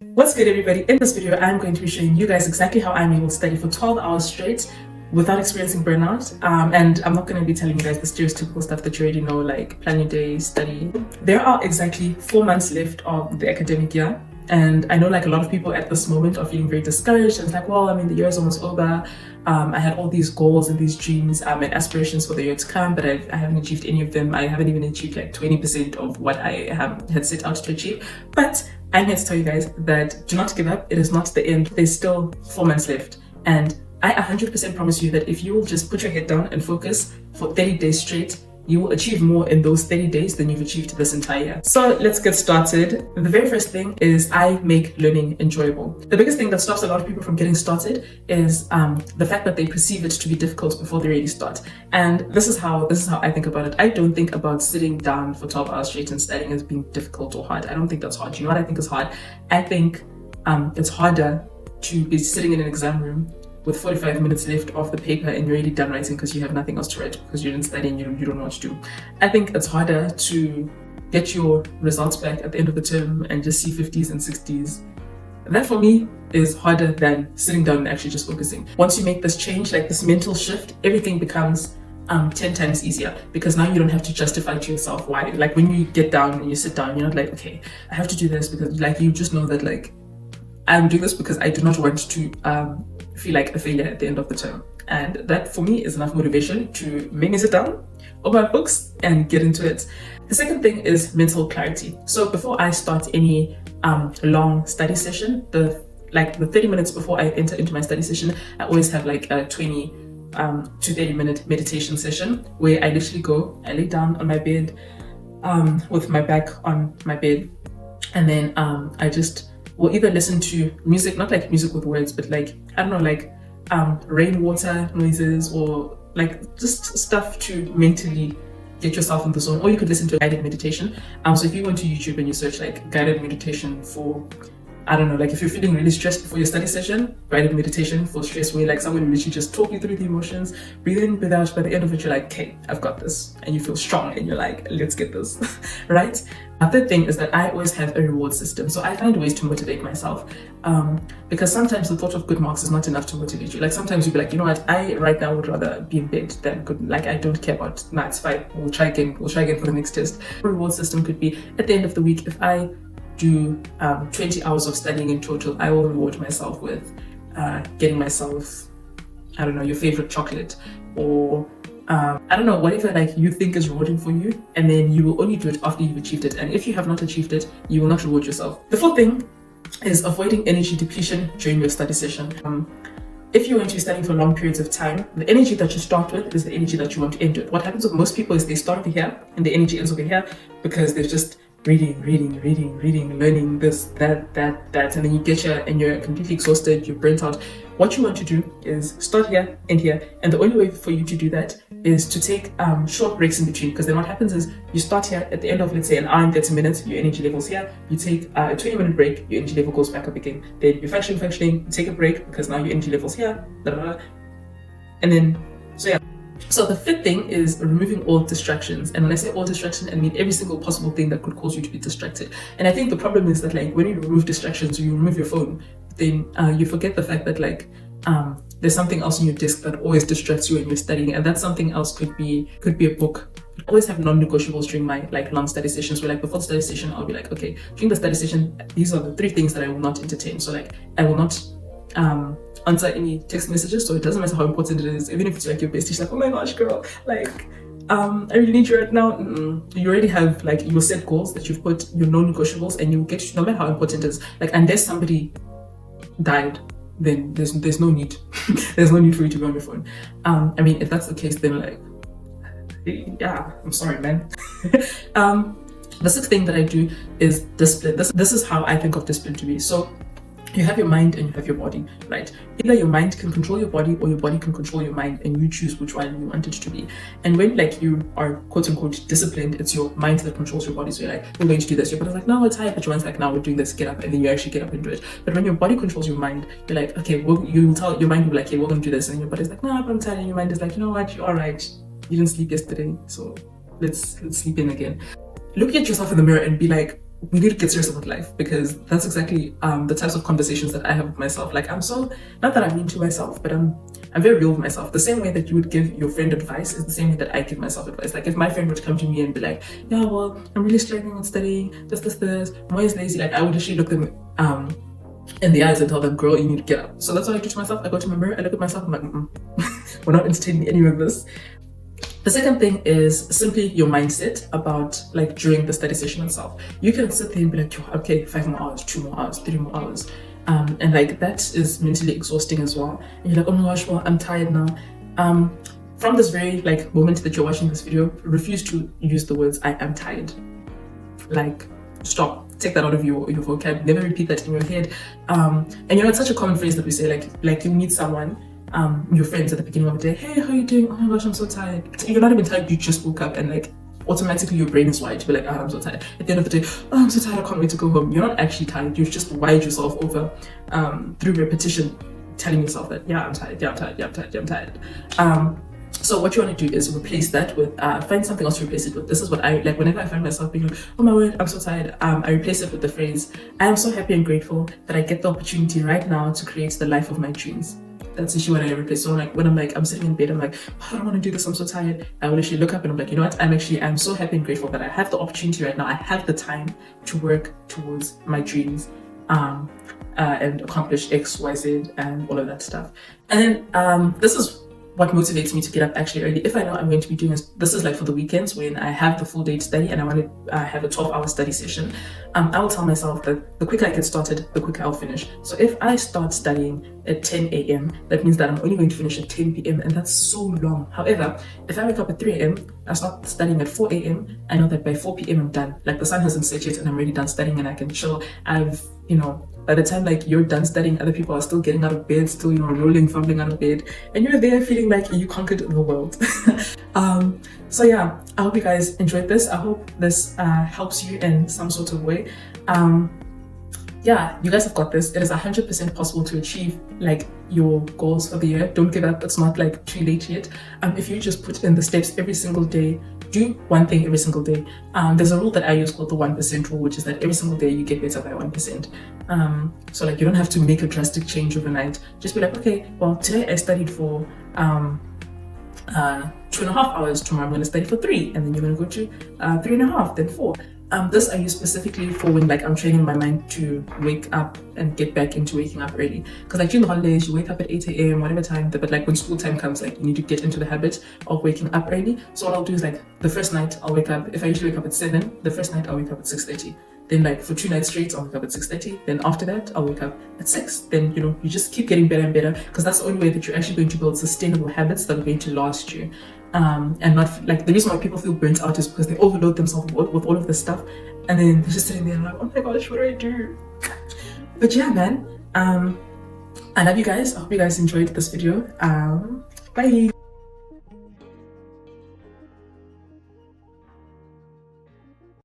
What's good, everybody? In this video, I'm going to be showing you guys exactly how I'm able to study for 12 hours straight without experiencing burnout. And I'm not going to be telling you guys the stereotypical stuff that you already know, like plan your day, study. There are exactly 4 months left of the academic year. And I know like a lot of people at this moment are feeling very discouraged. And it's like, well, I mean, the year is almost over. I had all these goals and these dreams and aspirations for the year to come, but I haven't achieved any of them. I haven't even achieved like 20% of what I had set out to achieve. But I'm here to tell you guys that do not give up. It is not the end. There's still 4 months left. And I 100% promise you that if you will just put your head down and focus for 30 days straight, you will achieve more in those 30 days than you've achieved this entire year. So let's get started. The very first thing is I make learning enjoyable. The biggest thing that stops a lot of people from getting started is the fact that they perceive it to be difficult before they really start. And this is how I think about it. I don't think about sitting down for 12 hours straight and studying as being difficult or hard. I don't think that's hard. You know what I think is hard? I think it's harder to be sitting in an exam room with 45 minutes left of the paper and you're already done writing because you have nothing else to write because you didn't study and you don't know what to do. I think it's harder to get your results back at the end of the term and just see 50s and 60s. That for me is harder than sitting down and actually just focusing. Once you make this change, like this mental shift, everything becomes 10 times easier because now you don't have to justify to yourself why. Like when you get down and you sit down, you're not like, okay, I have to do this because like you just know that like I'm doing this because I do not want to feel like a failure at the end of the term. And that for me is enough motivation to make me sit down, open my books and get into it. The second thing is mental clarity. So before I start any long study session, the 30 minutes before I enter into my study session, I always have like a 20 to 30 minute meditation session where I literally go, I lay down on my bed with my back on my bed, and then I just will either listen to music, not like music with words, but like, I don't know, like rainwater noises or like just stuff to mentally get yourself in the zone. Or you could listen to a guided meditation. So if you went to YouTube and you search like guided meditation for, I don't know, like if you're feeling really stressed before your study session, guided meditation for stress, where like someone will literally just talk you through the emotions, breathe in, breathe out. By the end of it, you're like, okay, I've got this. And you feel strong and you're like, let's get this, right? The third thing is that I always have a reward system. So I find ways to motivate myself because sometimes the thought of good marks is not enough to motivate you. Like sometimes you'll be like, you know what, I right now would rather be in bed than good. Like I don't care about, nah, it's fine. We'll try again for the next test. A reward system could be at the end of the week, if I do 20 hours of studying in total, I will reward myself with getting myself, I don't know, your favorite chocolate or I don't know, whatever like you think is rewarding for you, and then you will only do it after you've achieved it. And if you have not achieved it, you will not reward yourself. The fourth thing is avoiding energy depletion during your study session. If you're going to be studying for long periods of time, the energy that you start with is the energy that you want to end with. What happens with most people is they start over here and the energy ends over here because they're just reading, learning this, that, and then you get here and you're completely exhausted, you're burnt out. What you want to do is start here, end here, and the only way for you to do that is to take short breaks in between, because then what happens is you start here at the end of, let's say, an hour and 30 minutes, your energy level's here, you take a 20-minute break, your energy level goes back up again, then you're functioning, you take a break because now your energy level's here, and then, so yeah. So the fifth thing is removing all distractions. And when I say all distractions, I mean every single possible thing that could cause you to be distracted. And I think the problem is that like when you remove distractions, you remove your phone, then you forget the fact that like there's something else on your desk that always distracts you when you're studying. And that something else could be a book. I always have non-negotiables during my like long study sessions where like before the study session, I'll be like, okay, during the study session, these are the 3 things that I will not entertain. So like I will not answer any text messages, so it doesn't matter how important it is, even if it's like your bestie, she's like, oh my gosh girl, like I really need you right now. You already have like your set goals that you've put, your non-negotiables, and you get to, no matter how important it is, like unless somebody died, then there's no need there's no need for you to be on your phone. I mean, if that's the case, then like yeah, I'm sorry man. The sixth thing that I do is discipline. This is how I think of discipline to be. So you have your mind and you have your body, right? Either your mind can control your body or your body can control your mind, and you choose which one you want it to be. And when like you are quote unquote disciplined, it's your mind that controls your body. So you're like, we're going to do this. Your body's like, no, it's tired. But your mind's like, now we're doing this, get up. And then you actually get up and do it. But when your body controls your mind, you're like, okay, well, you tell your mind will be like, hey, we're going to do this. And your body's like, no, but I'm tired. And your mind is like, you know what? You're all right. You didn't sleep yesterday. So let's sleep in again. Look at yourself in the mirror and be like, we need to get serious about life, because that's exactly the types of conversations that I have with myself. Like, I'm so, not that I'm mean to myself, but I'm very real with myself. The same way that you would give your friend advice is the same way that I give myself advice. Like, if my friend would come to me and be like, yeah, well, I'm really struggling with studying, this, I'm always lazy, like, I would actually look them in the eyes and tell them, girl, you need to get up. So that's what I do to myself. I go to my mirror, I look at myself, I'm like, we're not entertaining any of this. The second thing is simply your mindset about, like, during the study session itself. You can sit there and be like, okay, 5 more hours, 2 more hours, 3 more hours. And like, that is mentally exhausting as well. And you're like, oh my gosh, well, I'm tired now. From this very like moment that you're watching this video, refuse to use the words I am tired. Like, stop. Take that out of your vocab. Never repeat that in your head. And you know, it's such a common phrase that we say, like you meet someone, your friends at the beginning of the day, hey, how are you doing? Oh my gosh, I'm so tired. You're not even tired, you just woke up, and like automatically your brain is wired to be like, oh, I'm so tired. At the end of the day, oh, I'm so tired, I can't wait to go home. You're not actually tired, you've just wired yourself over through repetition, telling yourself that, yeah, I'm tired, yeah, I'm tired, yeah, I'm tired, yeah, I'm tired. So what you want to do is replace that with, find something else to replace it with. This is what I like whenever I find myself being like, oh my word, I'm so tired. I replace it with the phrase, I am so happy and grateful that I get the opportunity right now to create the life of my dreams. That's actually what I replace. So like, when I'm sitting in bed, I'm like, oh, I don't want to do this, I'm so tired. I will actually look up and I'm like, you know what, I'm so happy and grateful that I have the opportunity right now. I have the time to work towards my dreams and accomplish X, Y, Z and all of that stuff. And then this is what motivates me to get up actually early. If I know I'm going to be doing this is like for the weekends when I have the full day to study and I want to have a 12-hour study session, I will tell myself that the quicker I get started, the quicker I'll finish. So if I start studying at 10 a.m., that means that I'm only going to finish at 10 p.m. and that's so long. However, if I wake up at 3 a.m., I start studying at 4 a.m., I know that by 4 p.m. I'm done. Like, the sun hasn't set yet and I'm already done studying and I can chill. By the time like you're done studying, other people are still getting out of bed, still, rolling, fumbling out of bed, and you're there feeling like you conquered the world. So yeah, I hope you guys enjoyed this. I hope this helps you in some sort of way. Yeah, you guys have got this. It is 100% possible to achieve like your goals for the year. Don't give up. It's not like too late yet. If you just put in the steps every single day, do one thing every single day. There's a rule that I use called the 1% rule, which is that every single day you get better by 1%. So like, you don't have to make a drastic change overnight. Just be like, okay, well, today I studied for 2.5 hours. Tomorrow I'm going to study for 3, and then you're going to go to 3.5, then 4. This I use specifically for when like I'm training my mind to wake up and get back into waking up early. Because like during the holidays, you wake up at 8 a.m, whatever time, but like when school time comes, like you need to get into the habit of waking up early. So what I'll do is like the first night I'll wake up, if I usually wake up at 7, the first night I'll wake up at 6:30. Then like for 2 nights straight, I'll wake up at 6:30. Then after that, I'll wake up at 6. Then, you just keep getting better and better, because that's the only way that you're actually going to build sustainable habits that are going to last you. And not like, the reason why people feel burnt out is because they overload themselves with all of this stuff. And then they're just sitting there like, oh my gosh, what do I do? But yeah, man, I love you guys. I hope you guys enjoyed this video. Bye.